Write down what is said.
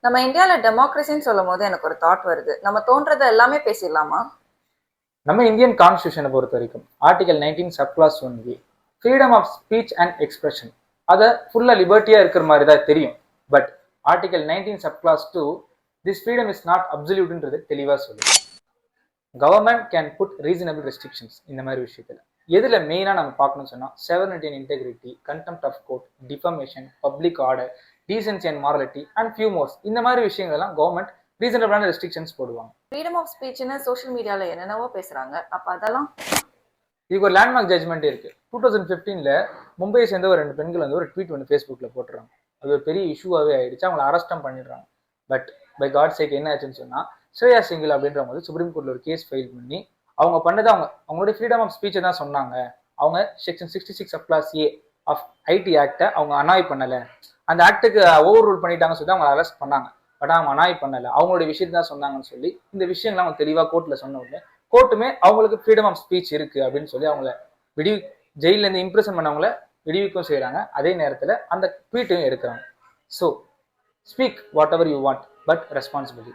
நம்ம இந்தியாவில் டெமோக்ரஸின்னு சொல்லும் போது எனக்கு ஒரு தாட் வருது. நம்ம தோன்றதை எல்லாமே பேசிடலாமா? நம்ம இந்தியன் கான்ஸ்டியூஷனை பொறுத்த வரைக்கும் article 19 subclause 1A freedom of speech and expression அதை ஃபுல்லாக லிபர்ட்டியாக இருக்கிற மாதிரி தான் தெரியும். But article 19 subclause 2 this freedom is not அப்சல்யூட்ன்றது தெளிவாக சொல்லுது. Government can put reasonable restrictions இந்த மாதிரி விஷயத்தில். எதில் மெயினாக நம்ம பார்க்கணும்னு சொன்னால் sovereignty and integrity, contempt of court, defamation, public order, decency and morality and few mores. இந்த மாதிரி விஷயங்கள்லாம் கவர்மெண்ட் ரீசனபிளான ரெஸ்ட்ரிக்ஷன்ஸ் போடுவாங்க. ஃப்ரீடம் ஆஃப் ஸ்பீச்னு சோஷியல் மீடியாவில் என்னென்னவோ பேசுகிறாங்க. அப்போ அதெல்லாம் இதுக்கு ஒரு லேண்ட்மார்க் ஜட்மெண்ட் இருக்கு. 2015 மும்பையை சேர்ந்த ஒரு 2 பெண்கள் வந்து ஒரு ட்வீட் வந்து ஃபேஸ்புக்கில் போட்டுறாங்க. அது ஒரு பெரிய இஷ்யூவாகவே ஆயிடுச்சு. அவங்களை அரெஸ்ட்டும் பண்ணிடுறாங்க. பட் பை காட் சேக் என்ன ஆச்சுன்னு சொன்னால் ஸ்ரேயா சிங்கிள் அப்படின்றவங்க வந்து சுப்ரீம் கோர்ட்டில் ஒரு கேஸ் ஃபைல் பண்ணி அவங்க பண்ணது அவங்களுடைய ஃப்ரீடம் ஆஃப் ஸ்பீச்சை தான் சொன்னாங்க. அவங்க section 66 subclause A of IT ஆக்டை அவங்க அனாய் பண்ணலை, அந்த ஆக்டுக்கு ஓவர் ரூல் பண்ணிட்டாங்கன்னு சொல்லி அவங்க அரெஸ்ட் பண்ணாங்க. பட் அவங்க அனாய் பண்ணலை, அவங்களுடைய விஷயத்தை தான் சொன்னாங்கன்னு சொல்லி இந்த விஷயங்கள்லாம் அவங்க தெளிவாக கோர்ட்டில் சொன்ன உடனே கோர்ட்டுமே அவங்களுக்கு ஃப்ரீடம் ஆஃப் ஸ்பீச் இருக்கு அப்படின்னு சொல்லி அவங்கள ஜெயிலேருந்து இம்ப்ரெஷன் பண்ணவங்கள விடுவிக்கும் செய்கிறாங்க. அதே நேரத்தில் அந்த ட்வீட்டையும் எடுக்கிறாங்க. So speak what ever you want but responsibility.